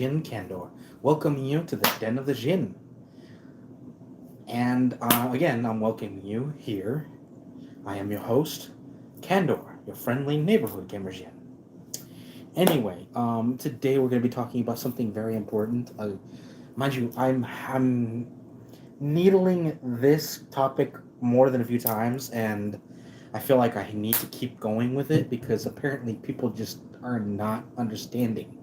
Jin Candor, welcoming you to the Den of the Jinn. And again, I'm welcoming you here. I am your host, Candor, your friendly neighborhood gamer Jin. Anyway, today we're going to be talking about something very important. Mind you, I'm needling this topic more than a few times, and I feel like I need to keep going with it because apparently people just are not understanding.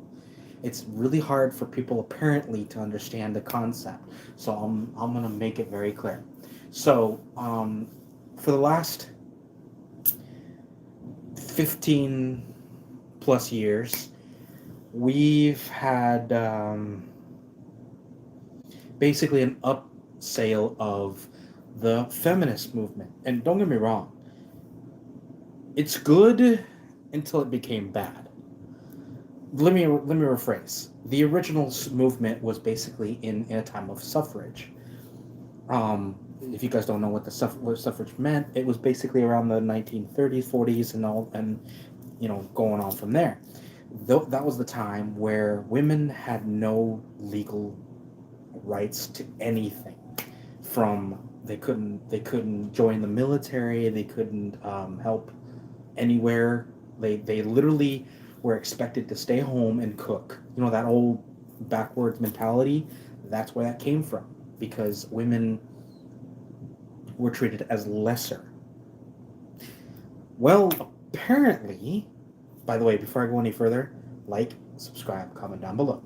It's really hard for people apparently to understand the concept. So I'm gonna make it very clear. So for the last 15 plus years, we've had basically an upsale of the feminist movement. And don't get me wrong, it's good until it became bad. Let me rephrase. The original movement was basically in a time of suffrage. If you guys don't know what suffrage meant, it was basically around the 1930s, 40s, and all, and going on from there. Though that was the time where women had no legal rights to anything. From they couldn't join the military, they couldn't help anywhere. They literally were expected to stay home and cook. You know that old backwards mentality. That's where that came from because women were treated as lesser. Well, apparently, by the way, before I go any further, like, subscribe, comment down below.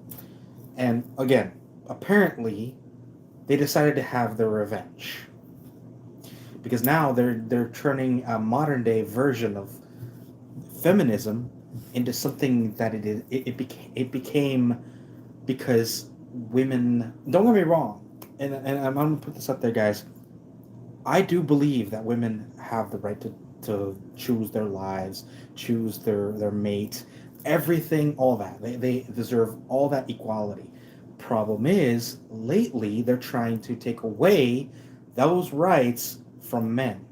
And again, apparently, they decided to have their revenge because now they're turning a modern day version of feminism into something that it became because women. Don't get me wrong, and I'm gonna put this up there, guys. I do believe that women have the right to choose their lives, choose their mate, everything, all that. They deserve all that equality. Problem is, lately they're trying to take away those rights from men.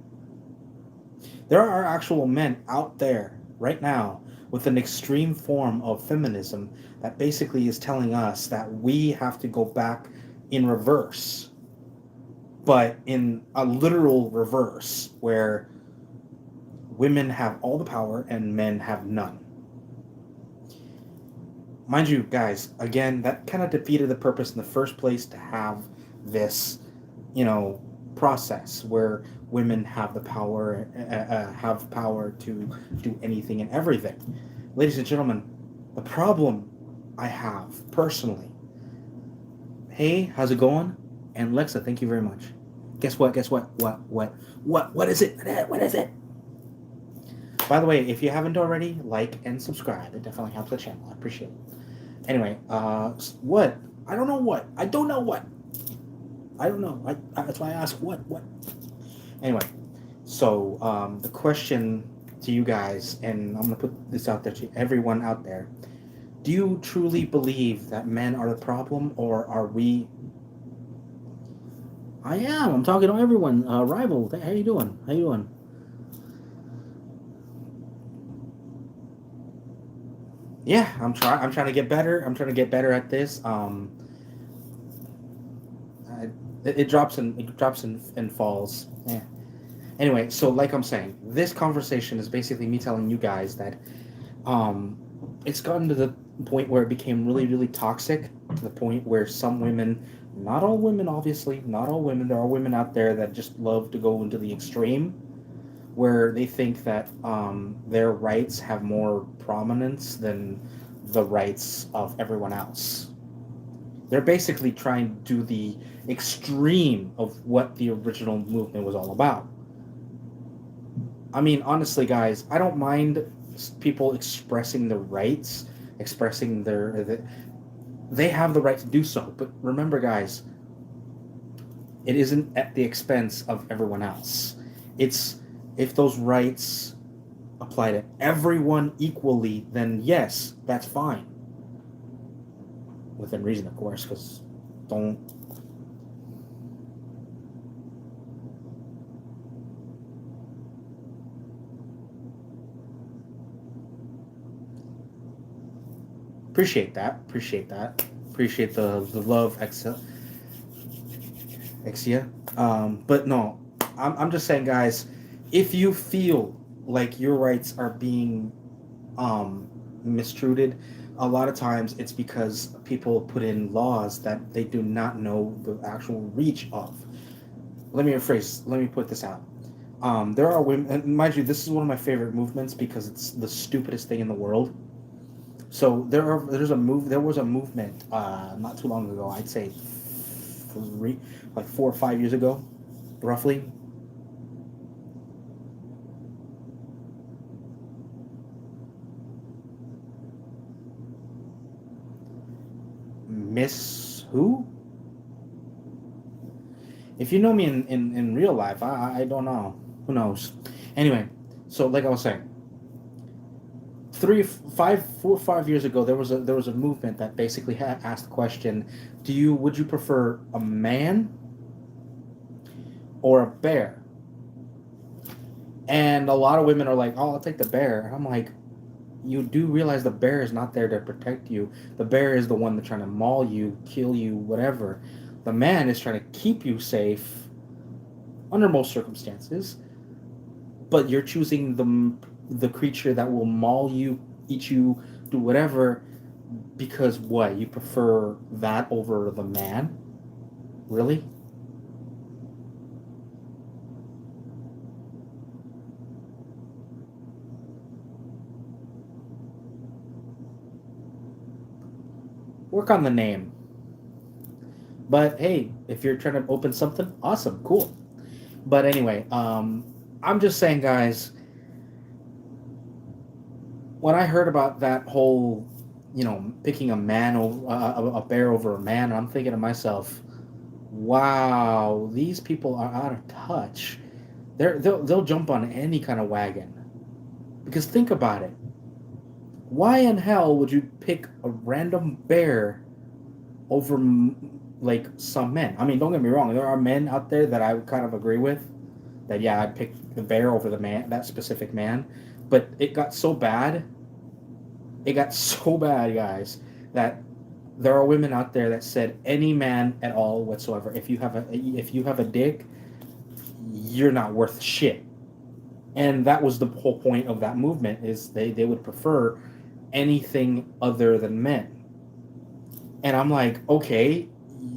There are actual men out there right now with an extreme form of feminism that basically is telling us that we have to go back in reverse, but in a literal reverse where women have all the power and men have none. Mind you, guys, again, that kind of defeated the purpose in the first place to have this, you know, process where women have the power, have power to do anything and everything. Ladies and gentlemen, the problem I have personally. Hey, how's it going? And Lexa, thank you very much. Guess what? Guess what? What is it? What is it? By the way, if you haven't already, like and subscribe. It definitely helps the channel. I appreciate it. Anyway, what? I don't know what. I don't know what. I don't know. That's why I ask what. What? Anyway, so the question to you guys, and I'm gonna put this out there to everyone out there: do you truly believe that men are the problem, or are we? I am. I'm talking to everyone. Rival, how you doing? How you doing? Yeah, I'm trying. I'm trying to get better. I'm trying to get better at this. It drops and falls. Yeah. Anyway, so like I'm saying, this conversation is basically me telling you guys that um, it's gotten to the point where it became really, really toxic. To the point where some women, not all women, obviously, not all women. There are women out there that just love to go into the extreme, where they think that their rights have more prominence than the rights of everyone else. They're basically trying to do the extreme of what the original movement was all about. I mean, honestly, guys, I don't mind people expressing their rights, expressing they have the right to do so. But remember, guys, it isn't at the expense of everyone else. It's if those rights apply to everyone equally, then yes, that's fine. Within reason, of course, because don't. Appreciate that. Appreciate that. appreciate the love, Exia. But no, I'm just saying, guys, if you feel like your rights are being mistreated, a lot of times it's because people put in laws that they do not know the actual reach of. Let me put this out. There are women, and mind you, this is one of my favorite movements because it's the stupidest thing in the world. So there was a movement not too long ago. I'd say like 4 or 5 years ago, roughly. Miss who? If you know me in real life, I don't know. Who knows? Anyway, so like I was saying, 4 or 5 years ago, there was a movement that basically asked the question: would you prefer a man or a bear? And a lot of women are like, "Oh, I'll take the bear." And I'm like, you do realize the bear is not there to protect you. The bear is the one that's trying to maul you, kill you, whatever. The man is trying to keep you safe under most circumstances, but you're choosing the creature that will maul you, eat you, do whatever because what? You prefer that over the man? Really? Work on the name. But hey, if you're trying to open something, awesome, cool. But anyway, I'm just saying, guys, when I heard about that whole, picking a man over a bear over a man, I'm thinking to myself, wow, these people are out of touch. They'll jump on any kind of wagon. Because think about it. Why in hell would you pick a random bear over like some men? I mean, don't get me wrong. There are men out there that I would kind of agree with. That yeah, I'd pick the bear over the man, that specific man. But it got so bad. It got so bad, guys, that there are women out there that said any man at all whatsoever. If you have a dick, you're not worth shit. And that was the whole point of that movement is they would prefer anything other than men. And I'm like, okay,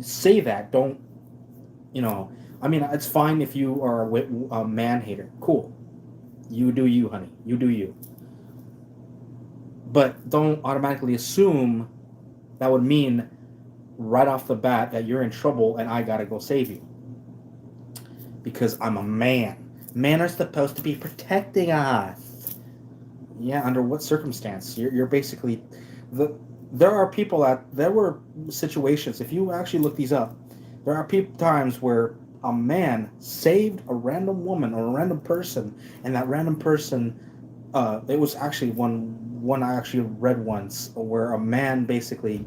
say that. Don't, you know, I mean, it's fine if you are a man hater. Cool. You do you, honey. You do you. But don't automatically assume that would mean right off the bat that you're in trouble and I gotta go save you. Because I'm a man. Men are supposed to be protecting us. Yeah, under what circumstance? You're basically there are people there were situations, if you actually look these up, there are times where a man saved a random woman or a random person, and that random person, it was actually one I actually read once where a man basically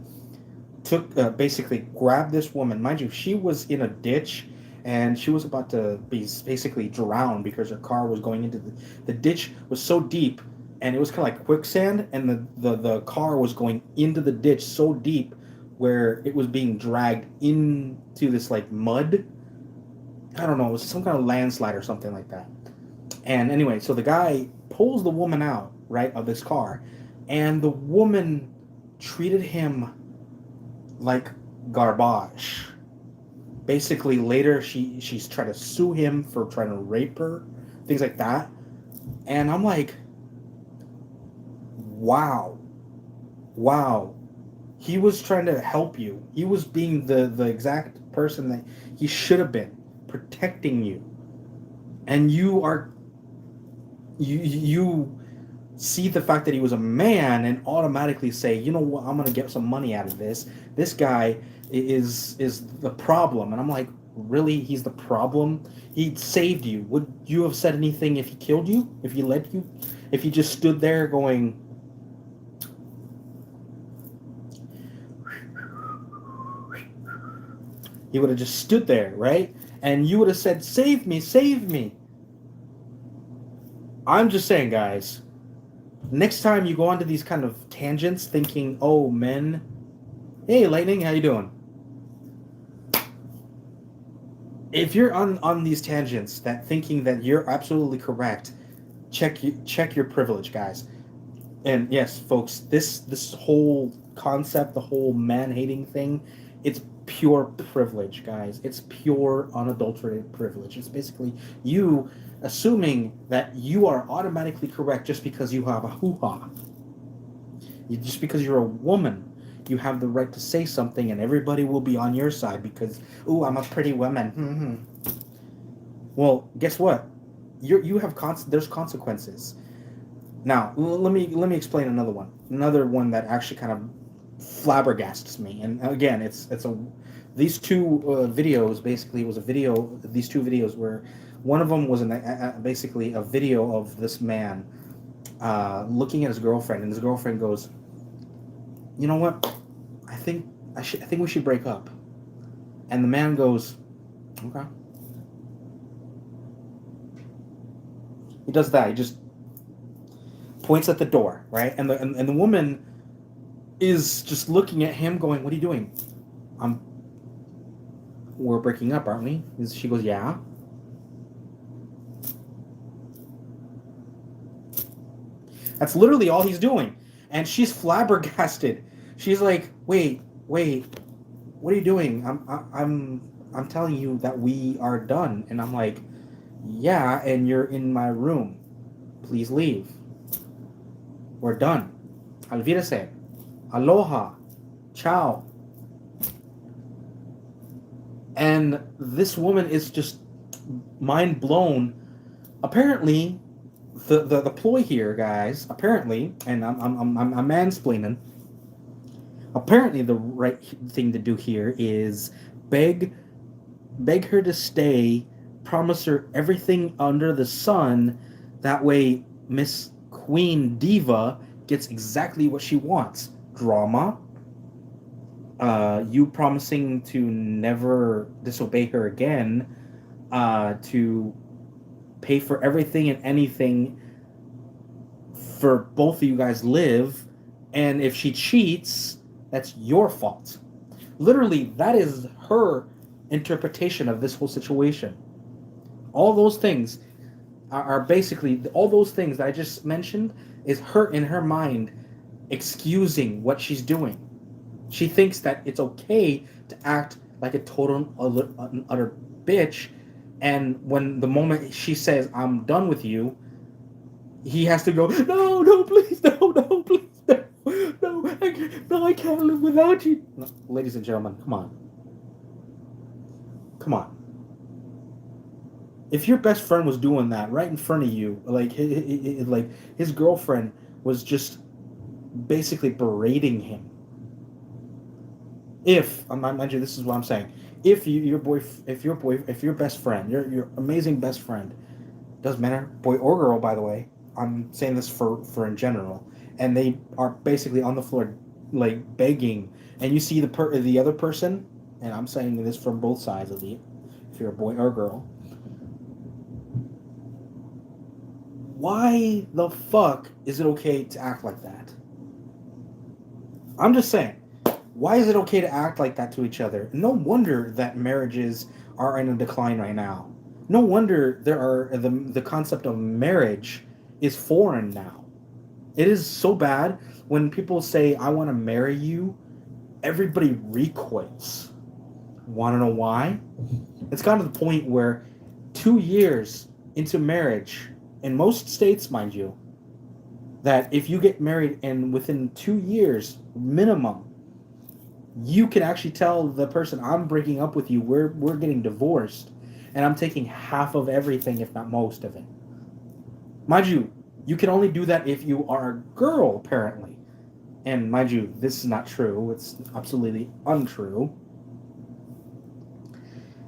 basically grabbed this woman. Mind you, she was in a ditch and she was about to be basically drowned because her car was going into the ditch was so deep and it was kind of like quicksand, and the car was going into the ditch so deep where it was being dragged into this like mud. I don't know, it was some kind of landslide or something like that. And anyway, so the guy pulls the woman out, right, of this car, and the woman treated him like garbage. Basically, later she's trying to sue him for trying to rape her, things like that. And I'm like, wow, wow. He was trying to help you. He was being the exact person that he should have been, protecting you. And you see the fact that he was a man and automatically say, you know what, I'm gonna get some money out of this. This guy is the problem. And I'm like, really? He's the problem? He saved you. Would you have said anything if he killed you? If he let you? If he just stood there going, he would have just stood there, right? And you would have said, save me, save me. I'm just saying, guys, next time you go onto these kind of tangents thinking, oh, men Hey, Lightning, how you doing? If you're on these tangents that thinking that you're absolutely correct, check your privilege, guys. And yes, folks, this whole concept, the whole man hating thing, it's pure privilege, guys. It's pure unadulterated privilege. It's basically you assuming that you are automatically correct just because you have a hoo ha. Just because you're a woman, you have the right to say something, and everybody will be on your side because, ooh, I'm a pretty woman. Well, guess what? You have there's consequences. Now, let me explain another one that actually kind of flabbergasts me. And again, it's a these two videos basically was a video. These two videos where one of them was basically a video of this man looking at his girlfriend, and his girlfriend goes, "You know what? I think we should break up." And the man goes, "Okay." He does that. He just points at the door, right? And the woman is just looking at him, going, "What are you doing?" "I'm. We're breaking up, aren't we?" She goes, "Yeah." That's literally all he's doing, and she's flabbergasted. She's like, "Wait, wait, what are you doing? I'm telling you that we are done." And I'm like, "Yeah, and you're in my room. Please leave. We're done. Alvídese. Aloha. Ciao." And this woman is just mind blown. Apparently, the ploy here, guys. Apparently, and I'm mansplaining. Apparently, the right thing to do here is beg beg her to stay, promise her everything under the sun. That way, Miss Queen Diva gets exactly what she wants: drama. You promising to never disobey her again, to pay for everything and anything for both of you guys live, and if she cheats, that's your fault. Literally, that is her interpretation of this whole situation. All those things are basically all those things that I just mentioned is her in her mind excusing what she's doing. She thinks that it's okay to act like a total utter bitch, and when the moment she says I'm done with you, he has to go, no, no, please, no, no, please, no, no, no, I can't live without you. No, ladies and gentlemen, come on, come on. If your best friend was doing that right in front of you, like his girlfriend was just basically berating him. If mind you, this is what I'm saying. If if your best friend, your amazing best friend, doesn't matter, boy or girl, by the way. I'm saying this for in general, and they are basically on the floor, like begging, and you see the other person, and I'm saying this from both sides of the, if you're a boy or girl, why the fuck is it okay to act like that? I'm just saying, why is it okay to act like that to each other? No wonder that marriages are in a decline right now. No wonder the concept of marriage is foreign now. It is so bad when people say I want to marry you, everybody recoils. Want to know why? It's gotten to the point where 2 years into marriage, in most states, mind you, that if you get married and within 2 years minimum, you can actually tell the person, I'm breaking up with you, we're getting divorced, and I'm taking half of everything, if not most of it. Mind you, you can only do that if you are a girl, apparently. And mind you, this is not true. It's absolutely untrue.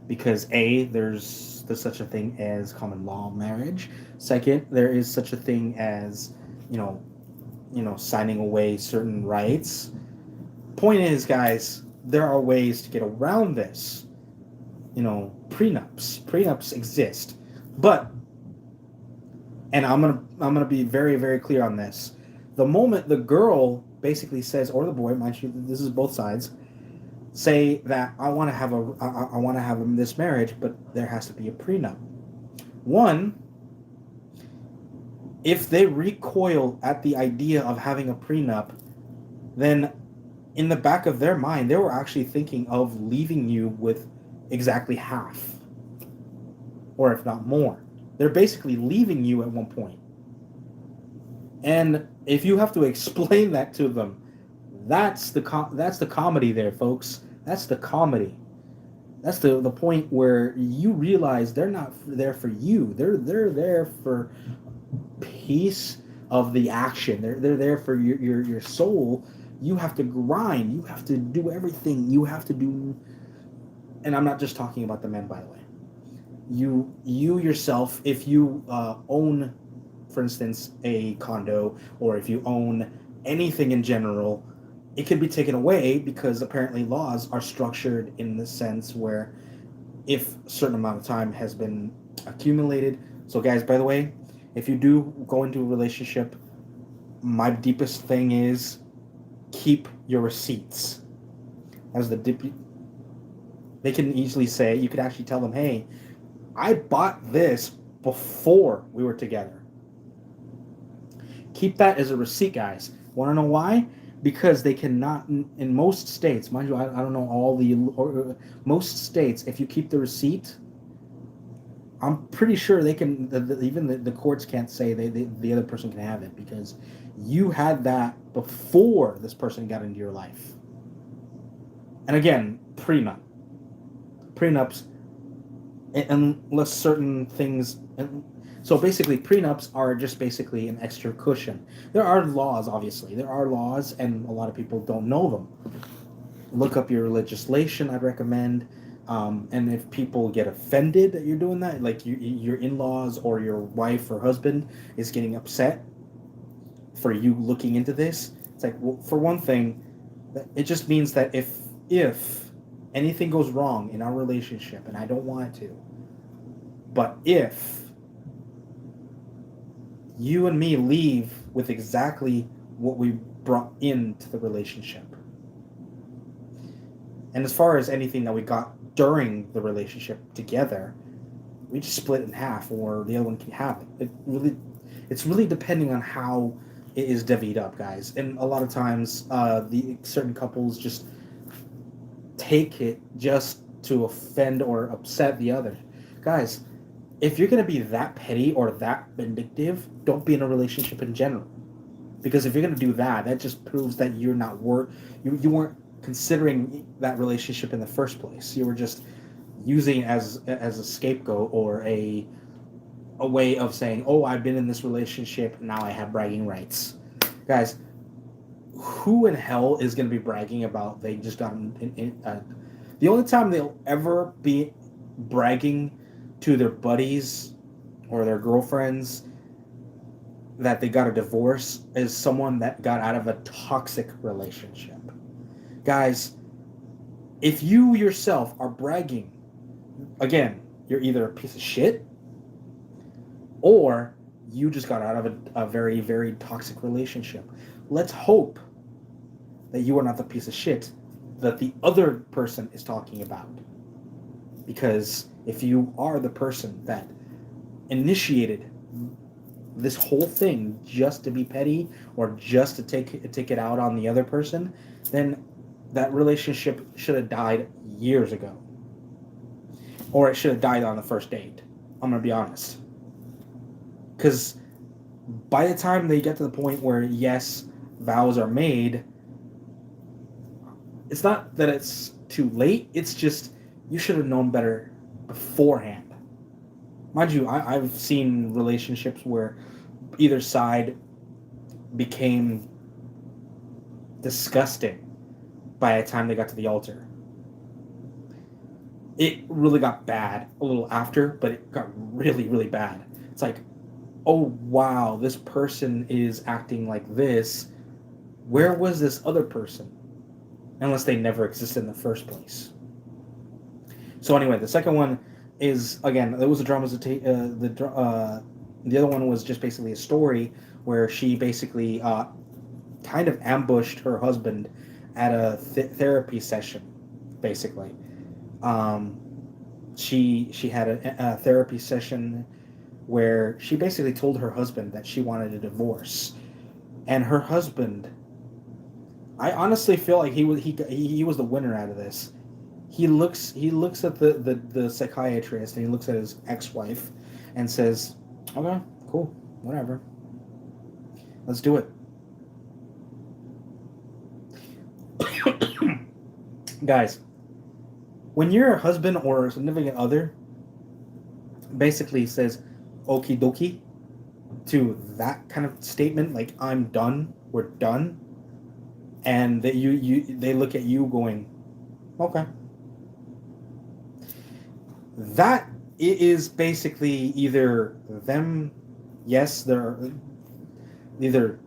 Because A, there's such a thing as common law marriage. Second, there is such a thing as, you know, signing away certain rights. Point is, guys, there are ways to get around this. Prenups exist, but, and I'm gonna be very, very clear on this. The moment the girl basically says, or the boy, mind you, this is both sides, say that I want to have this marriage, but there has to be a prenup. One, if they recoil at the idea of having a prenup, then in the back of their mind, they were actually thinking of leaving you with exactly half, or if not more. They're basically leaving you at one point. And if you have to explain that to them, that's the comedy there, folks. That's the comedy. That's the point where you realize they're not there for you. They're there for piece of the action. They're there for your soul. You have to grind. You have to do everything. You have to do. And I'm not just talking about the men, by the way. You yourself, if you own, for instance, a condo, or if you own anything in general, it can be taken away because apparently laws are structured in the sense where if a certain amount of time has been accumulated. So guys, by the way, if you do go into a relationship, my deepest thing is keep your receipts. As they can easily say, you could actually tell them, hey, I bought this before we were together. Keep that as a receipt, guys. Want to know why? Because they cannot, in most states, mind you, I don't know all most states, if you keep the receipt, I'm pretty sure they can, even the courts can't say the other person can have it because you had that before this person got into your life. And again, prenups, unless certain things. So basically, prenups are just basically an extra cushion. There are laws, obviously. There are laws, and a lot of people don't know them. Look up your legislation, I'd recommend. And if people get offended that you're doing that, like your in-laws or your wife or husband is getting upset for you looking into this, it's like, well, for one thing, it just means that if anything goes wrong in our relationship, and I don't want it to, but if you and me leave with exactly what we brought into the relationship, and as far as anything that we got during the relationship together, we just split in half, or the other one can have it. It's really depending on how it is divvied up, guys. And a lot of times, the certain couples just take it just to offend or upset the other. Guys, if you're gonna be that petty or that vindictive, don't be in a relationship in general. Because if you're gonna do that, that just proves that you're not you weren't considering that relationship in the first place. You were just using it as a scapegoat or a way of saying, "Oh, I've been in this relationship, now I have bragging rights." Guys, who in hell is going to be bragging about they just got the only time they'll ever be bragging to their buddies or their girlfriends that they got a divorce is someone that got out of a toxic relationship. Guys, if you yourself are bragging, again, you're either a piece of shit or you just got out of a very, very toxic relationship. Let's hope that you are not the piece of shit that the other person is talking about. Because if you are the person that initiated this whole thing just to be petty or just to take it out on the other person, then that relationship should have died years ago. Or it should have died on the first date. I'm going to be honest. Because by the time they get to the point where, yes, vows are made, it's not that it's too late. It's just you should have known better beforehand. Mind you, I've seen relationships where either side became disgusting by the time they got to the altar. It really got bad a little after, but it got really, really bad. It's like, oh, wow, this person is acting like this. Where was this other person? Unless they never existed in the first place. So anyway, the second one is, again, there was a dramatization. The other one was just basically a story where she basically kind of ambushed her husband at a therapy session. basically. Um, she had a therapy session where she basically told her husband that she wanted a divorce, and her husband, I honestly feel like he was the winner out of this. He looks at the psychiatrist, and he looks at his ex-wife and says, okay, cool, whatever, let's do it. Guys, when your husband or significant other basically says okie dokie to that kind of statement, like I'm done, we're done, and that they look at you going, okay, that is basically either them, yes, they're either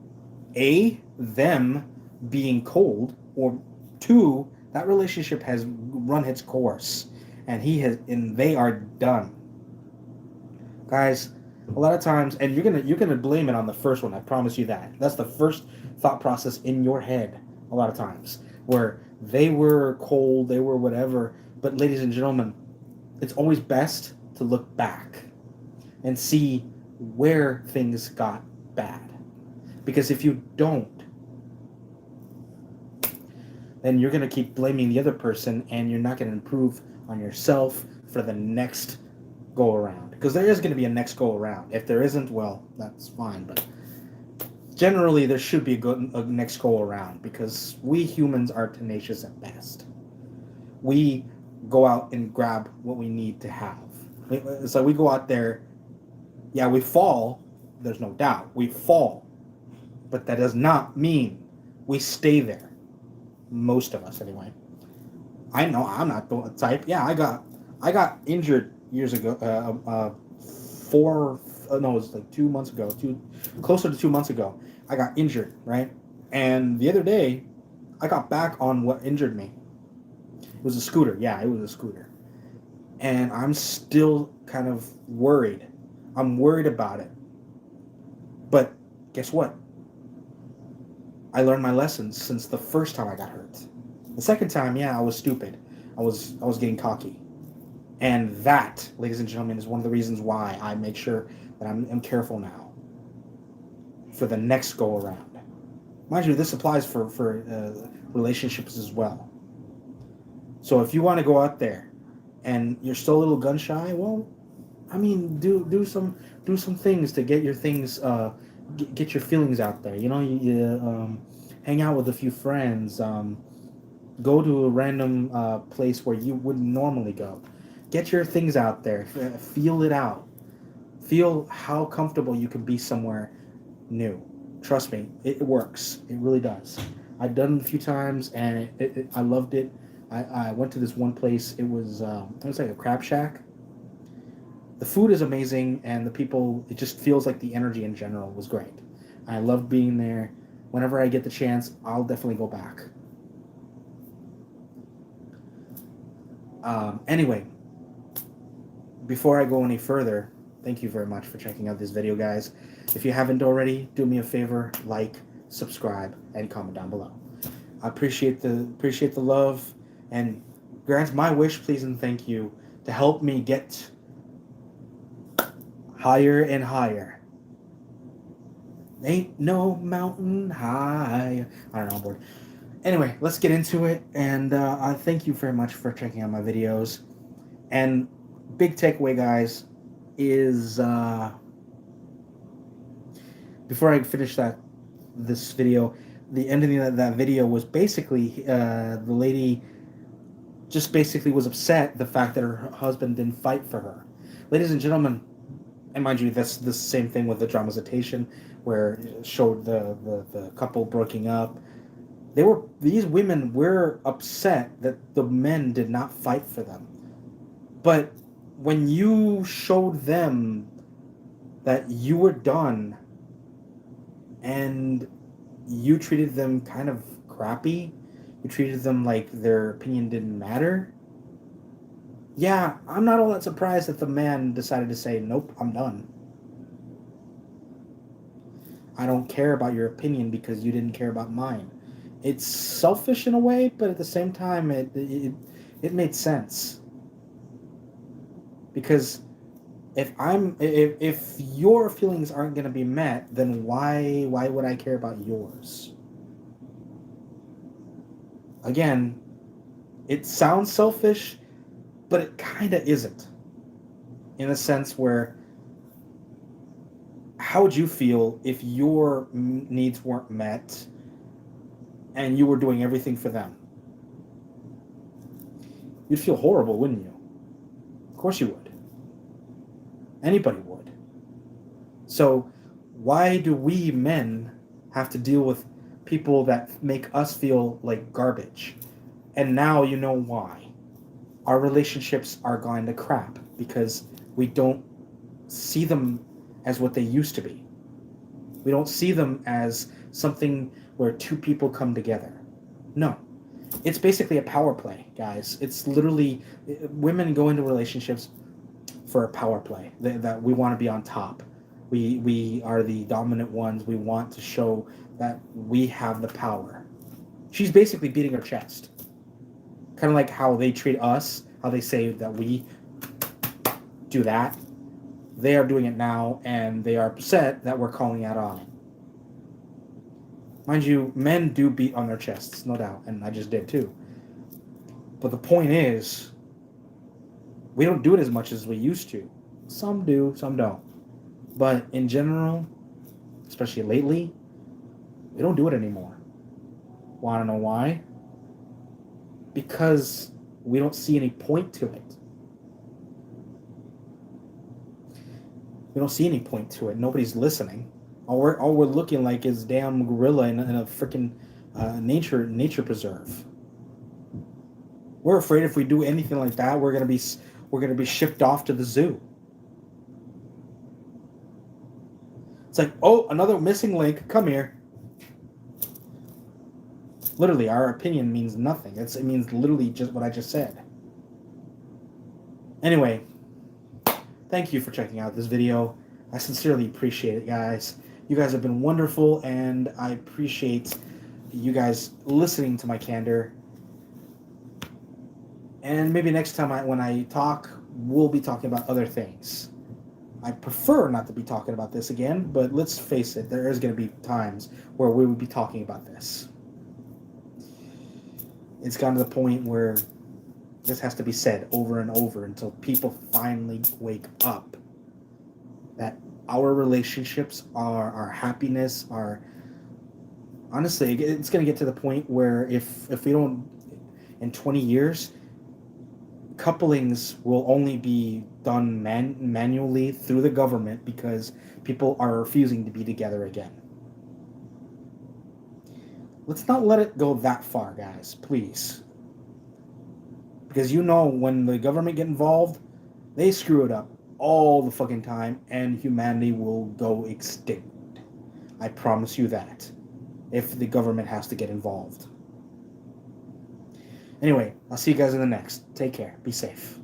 A, them being cold, or two, that relationship has run its course and they are done. Guys, a lot of times, and you're gonna blame it on the first one, I promise you that. That's the first thought process in your head a lot of times. Where they were cold, they were whatever. But ladies and gentlemen, it's always best to look back and see where things got bad. Because if you don't, then you're going to keep blaming the other person and you're not going to improve on yourself for the next go around. Because there is going to be a next go around. If there isn't, well, that's fine. But generally, there should be a next go around because we humans are tenacious at best. We go out and grab what we need to have. So we go out there, yeah, we fall, there's no doubt. We fall. But that does not mean we stay there. Most of us, anyway. I know I'm not the type. Yeah, I got injured years ago. No, it was like 2 months ago. Closer to 2 months ago, I got injured, right? And the other day, I got back on what injured me. It was a scooter. Yeah, it was a scooter. And I'm still kind of worried. I'm worried about it. But guess what? I learned my lessons since the first time I got hurt. The second time, yeah, I was stupid. I was getting cocky. And that, ladies and gentlemen, is one of the reasons why I make sure that I'm careful now for the next go around. Mind you, this applies for relationships as well. So if you want to go out there and you're still a little gun shy, well, I mean, do some things to get your things get your feelings out there. You know, you hang out with a few friends. Go to a random place where you wouldn't normally go. Get your things out there. Feel it out. Feel how comfortable you can be somewhere new. Trust me, it works. It really does. I've done it a few times, and I loved it. I went to this one place. It was like a crab shack. The food is amazing, and the people, it just feels like the energy in general was great. I loved being there. Whenever I get the chance, I'll definitely go back. Anyway, before I go any further, thank you very much for checking out this video, guys. If you haven't already, do me a favor, like, subscribe, and comment down below. I appreciate the love, and grant my wish, please and thank you, to help me get higher and higher. Ain't no mountain high. I don't know, I'm bored. Anyway, let's get into it, and I thank you very much for checking out my videos. And big takeaway, guys, is before I finish this video, the ending of that video was basically the lady just basically was upset the fact that her husband didn't fight for her. Ladies and gentlemen, and mind you, that's the same thing with the dramatization where it showed the couple breaking up. These women were upset that the men did not fight for them. But when you showed them that you were done and you treated them kind of crappy, you treated them like their opinion didn't matter, yeah, I'm not all that surprised that the man decided to say, nope, I'm done. I don't care about your opinion because you didn't care about mine. It's selfish in a way, but at the same time, it made sense. Because if your feelings aren't going to be met, then why would I care about yours? Again, it sounds selfish, but it kind of isn't. In a sense where, how would you feel if your needs weren't met and you were doing everything for them? You'd feel horrible, wouldn't you? Of course you would. Anybody would. So why do we men have to deal with people that make us feel like garbage? And now you know why. Our relationships are going to crap because we don't see them as what they used to be. We don't see them as something where two people come together. No. It's basically a power play, guys. It's literally, women go into relationships for a power play, that we want to be on top. We are the dominant ones. We want to show that we have the power. She's basically beating her chest. Kind of like how they treat us, how they say that we do that. They are doing it now, and they are upset that we're calling out on it. Mind you, men do beat on their chests, no doubt, and I just did too. But the point is, we don't do it as much as we used to. Some do, some don't. But in general, especially lately, we don't do it anymore. Want to know why? Because we don't see any point to it. We don't see any point to it. Nobody's listening. All we're looking like is damn gorilla in a freaking nature preserve. We're afraid if we do anything like that, we're gonna be shipped off to the zoo. It's like, oh, another missing link. Come here. Literally, our opinion means nothing. It means literally just what I just said. Anyway, thank you for checking out this video. I sincerely appreciate it, guys. You guys have been wonderful, and I appreciate you guys listening to my candor. And maybe next time when I talk, we'll be talking about other things. I prefer not to be talking about this again, but let's face it, there is going to be times where we will be talking about this. It's gotten to the point where this has to be said over and over until people finally wake up that our relationships, our happiness, honestly, it's going to get to the point where if we don't, in 20 years, couplings will only be done manually through the government because people are refusing to be together again. Let's not let it go that far, guys, please. Because you know when the government get involved, they screw it up all the fucking time, and humanity will go extinct. I promise you that. If the government has to get involved. Anyway, I'll see you guys in the next. Take care. Be safe.